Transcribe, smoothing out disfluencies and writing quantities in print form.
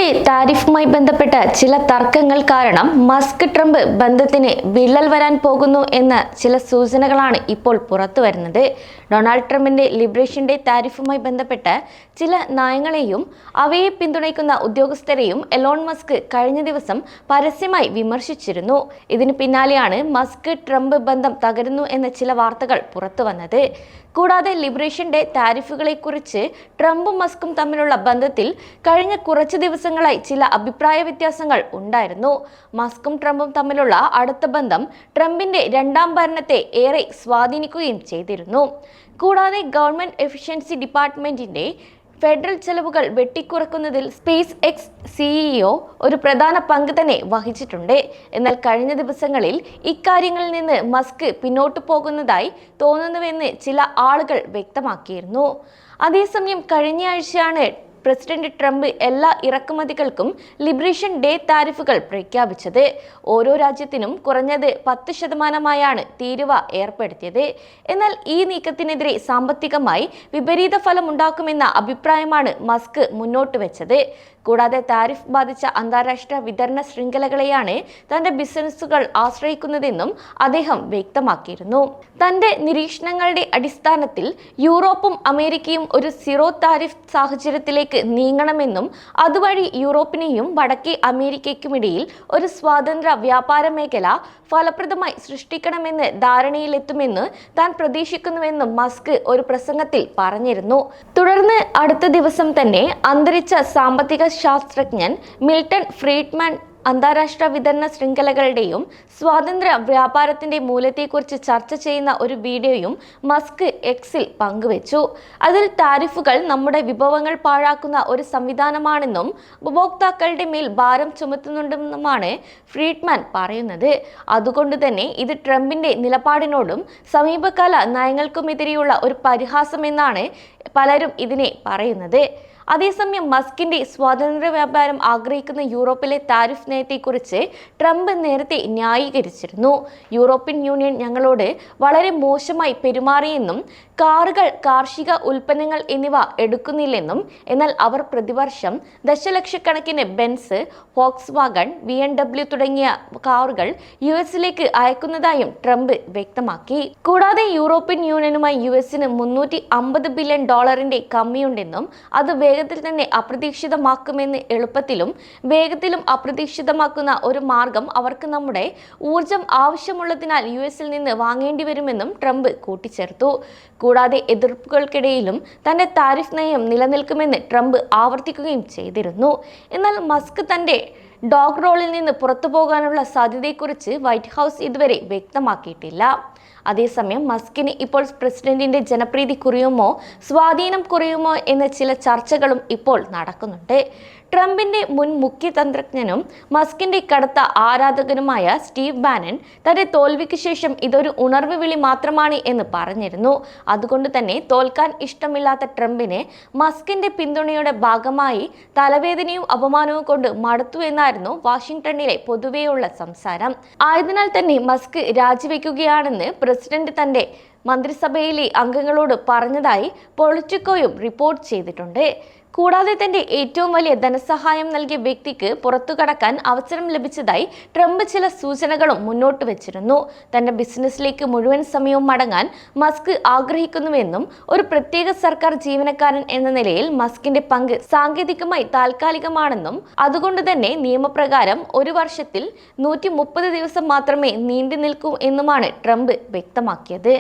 ട്രംപിന്റെ താരിഫുമായി ബന്ധപ്പെട്ട ചില തർക്കങ്ങൾ കാരണം മസ്ക് ട്രംപ് ബന്ധത്തിന് വിള്ളൽ വരാൻ പോകുന്നു എന്ന ചില സൂചനകളാണ് ഇപ്പോൾ പുറത്തു വരുന്നത്. ഡൊണാൾഡ് ട്രംപിന്റെ ലിബറേഷൻ ഡേ താരിഫുമായി ബന്ധപ്പെട്ട ചില നയങ്ങളെയും അവയെ പിന്തുണയ്ക്കുന്ന ഉദ്യോഗസ്ഥരെയും എലോൺ മസ്ക് കഴിഞ്ഞ ദിവസം പരസ്യമായി വിമർശിച്ചിരുന്നു. ഇതിന് പിന്നാലെയാണ് മസ്ക് ട്രംപ് ബന്ധം തകരുന്നു എന്ന ചില വാർത്തകൾ പുറത്തു വന്നത്. കൂടാതെ ലിബറേഷൻ ഡേ താരിഫുകളെക്കുറിച്ച് ട്രംപും മസ്കും തമ്മിലുള്ള ബന്ധത്തിൽ കഴിഞ്ഞ കുറച്ച് ദിവസങ്ങളായി ചില അഭിപ്രായ വ്യത്യാസങ്ങൾ ഉണ്ടായിരുന്നു. മസ്കും ട്രംപും തമ്മിലുള്ള അടുത്ത ബന്ധം ട്രംപിന്റെ രണ്ടാം ഭരണത്തെ ഏറെ സ്വാധീനിക്കുകയും ചെയ്തിരുന്നു. കൂടാതെ ഗവൺമെന്റ് എഫിഷ്യൻസി ഡിപ്പാർട്ട്മെന്റിന്റെ ഫെഡറൽ ചെലവുകൾ വെട്ടിക്കുറക്കുന്നതിൽ സ്പേസ് എക്സ് സിഇഒ ഒരു പ്രധാന പങ്ക് തന്നെ വഹിച്ചിട്ടുണ്ട്. എന്നാൽ കഴിഞ്ഞ ദിവസങ്ങളിൽ ഇക്കാര്യങ്ങളിൽ നിന്ന് മസ്ക് പിന്നോട്ടു പോകുന്നതായി തോന്നുന്നുവെന്ന് ചില ആളുകൾ വ്യക്തമാക്കിയിരുന്നു. അതേസമയം കഴിഞ്ഞയാഴ്ചയാണ് പ്രസിഡന്റ് ട്രംപ് എല്ലാ ഇറക്കുമതികൾക്കും ലിബറേഷൻ ഡേ താരിഫുകൾ പ്രഖ്യാപിച്ചത്. ഓരോ രാജ്യത്തിനും കുറഞ്ഞത് 10% തീരുവ ഏർപ്പെടുത്തിയത്. എന്നാൽ ഈ നീക്കത്തിനെതിരെ സാമ്പത്തികമായി വിപരീത ഫലം ഉണ്ടാക്കുമെന്ന അഭിപ്രായമാണ് മസ്ക് മുന്നോട്ട് വെച്ചത്. കൂടാതെ താരിഫ് ബാധിച്ച അന്താരാഷ്ട്ര വിതരണ ശൃംഖലകളെയാണ് തന്റെ ബിസിനസ്സുകൾ ആശ്രയിക്കുന്നതെന്നും അദ്ദേഹം വ്യക്തമാക്കിയിരുന്നു. തന്റെ നിരീക്ഷണങ്ങളുടെ അടിസ്ഥാനത്തിൽ യൂറോപ്പും അമേരിക്കയും ഒരു സീറോ താരിഫ് സാഹചര്യത്തിലേക്ക് നീങ്ങണമെന്നും അതുവഴി യൂറോപ്പിനെയും വടക്കേ അമേരിക്കയ്ക്കുമിടയിൽ ഒരു സ്വതന്ത്ര വ്യാപാര മേഖല ഫലപ്രദമായി സൃഷ്ടിക്കണമെന്ന് ധാരണയിലെത്തുമെന്ന് താൻ പ്രതീക്ഷിക്കുന്നുവെന്നും മസ്ക് ഒരു പ്രസംഗത്തിൽ പറഞ്ഞിരുന്നു. തുടർന്ന് അടുത്ത ദിവസം തന്നെ അന്തരിച്ച സാമ്പത്തിക ശാസ്ത്രജ്ഞൻ മിൽട്ടൺ ഫ്രീഡ്മാൻ അന്താരാഷ്ട്ര വിതരണ ശൃംഖലകളുടെയും സ്വാതന്ത്ര്യ വ്യാപാരത്തിന്റെ മൂല്യത്തെക്കുറിച്ച് ചർച്ച ചെയ്യുന്ന ഒരു വീഡിയോയും മസ്ക് എക്സിൽ പങ്കുവച്ചു. അതിൽ താരിഫുകൾ നമ്മുടെ വിഭവങ്ങൾ പാഴാക്കുന്ന ഒരു സംവിധാനമാണെന്നും ഉപഭോക്താക്കളുടെ മേൽ ഭാരം ചുമത്തുന്നുണ്ടെന്നുമാണ് ഫ്രീഡ്മാൻ പറയുന്നത്. അതുകൊണ്ട് തന്നെ ഇത് ട്രംപിന്റെ നിലപാടിനോടും സമീപകാല നയങ്ങൾക്കുമെതിരെയുള്ള ഒരു പരിഹാസമെന്നാണ് പലരും ഇതിനെ പറയുന്നത്. അതേസമയം മസ്കിന്റെ സ്വാതന്ത്ര്യ വ്യാപാരം ആഗ്രഹിക്കുന്ന യൂറോപ്പിലെ താരിഫ് നയത്തെക്കുറിച്ച് ട്രംപ് നേരത്തെ ന്യായീകരിച്ചിരുന്നു. യൂറോപ്യൻ യൂണിയൻ ഞങ്ങളോട് വളരെ മോശമായി പെരുമാറിയെന്നും കാറുകൾ, കാർഷിക ഉൽപ്പന്നങ്ങൾ എന്നിവ എടുക്കുന്നില്ലെന്നും എന്നാൽ അവർ പ്രതിവർഷം ദശലക്ഷക്കണക്കിന് ബെൻസ്, ഫോക്സ്വാഗൺ, BMW തുടങ്ങിയ കാറുകൾ US-ലേക്ക് അയക്കുന്നതായും ട്രംപ് വ്യക്തമാക്കി. കൂടാതെ യൂറോപ്യൻ യൂണിയനുമായി US-ന് $350 ബില്യൺ കമ്മിയുണ്ടെന്നും അത് വേഗത്തിൽ തന്നെ അപ്രതീക്ഷിതമാക്കുമെന്ന് എളുപ്പത്തിലും വേഗത്തിലും അപ്രതീക്ഷിതമാക്കുന്ന ഒരു മാർഗം അവർക്ക് നമ്മുടെ ഊർജം ആവശ്യമുള്ളതിനാൽ US-ൽ നിന്ന് വാങ്ങേണ്ടി വരുമെന്നും ട്രംപ് കൂട്ടിച്ചേർത്തു. കൂടാതെ എതിർപ്പുകൾക്കിടയിലും തന്റെ താരിഫ് നയം നിലനിൽക്കുമെന്ന് ട്രംപ് ആവർത്തിക്കുകയും ചെയ്തിരുന്നു. എന്നാൽ മസ്ക് തന്റെ ഡോഗ് റോളിൽ നിന്ന് പുറത്തു പോകാനുള്ള സാധ്യതയെക്കുറിച്ച് വൈറ്റ് ഹൗസ് ഇതുവരെ വ്യക്തമാക്കിയിട്ടില്ല. അതേസമയം മസ്കിന് ഇപ്പോൾ പ്രസിഡന്റിന്റെ ജനപ്രീതി കുറയുമോ സ്വാധീനം കുറയുമോ എന്ന ചില ചർച്ചകളും ഇപ്പോൾ നടക്കുന്നുണ്ട്. ട്രംപിന്റെ മുൻ മുഖ്യ തന്ത്രജ്ഞനും മസ്കിന്റെ കടുത്ത ആരാധകനുമായ സ്റ്റീവ് ബാനൻ തന്റെ തോൽവിക്ക് ശേഷം ഇതൊരു ഉണർവ് വിളി മാത്രമാണ് എന്ന് പറഞ്ഞിരുന്നു. അതുകൊണ്ട് തന്നെ തോൽക്കാൻ ഇഷ്ടമില്ലാത്ത ട്രംപിനെ മസ്കിന്റെ പിന്തുണയുടെ ഭാഗമായി തലവേദനയും അപമാനവും കൊണ്ട് മടുത്തു എന്നായിരുന്നു വാഷിംഗ്ടണിലെ പൊതുവെയുള്ള സംസാരം. ആയതിനാൽ തന്നെ മസ്ക് രാജിവെക്കുകയാണെന്ന് പ്രസിഡന്റ് തന്റെ മന്ത്രിസഭയിലെ അംഗങ്ങളോട് പറഞ്ഞതായി പൊളിറ്റിക്കോയും റിപ്പോർട്ട് ചെയ്തിട്ടുണ്ട്. കൂടാതെ തന്റെ ഏറ്റവും വലിയ ധനസഹായം നൽകിയ വ്യക്തിക്ക് പുറത്തു കടക്കാൻ അവസരം ലഭിച്ചതായി ട്രംപ് ചില സൂചനകളും മുന്നോട്ട് വെച്ചിരുന്നു. തന്റെ ബിസിനസ്സിലേക്ക് മുഴുവൻ സമയവും മടങ്ങാൻ മസ്ക് ആഗ്രഹിക്കുന്നുവെന്നും ഒരു പ്രത്യേക സർക്കാർ ജീവനക്കാരൻ എന്ന നിലയിൽ മസ്കിന്റെ പങ്ക് സാങ്കേതികമായി താൽക്കാലികമാണെന്നും അതുകൊണ്ട് തന്നെ നിയമപ്രകാരം ഒരു വർഷത്തിൽ 130 ദിവസം മാത്രമേ നീണ്ടു നിൽക്കൂ എന്നുമാണ് ട്രംപ് വ്യക്തമാക്കിയത്.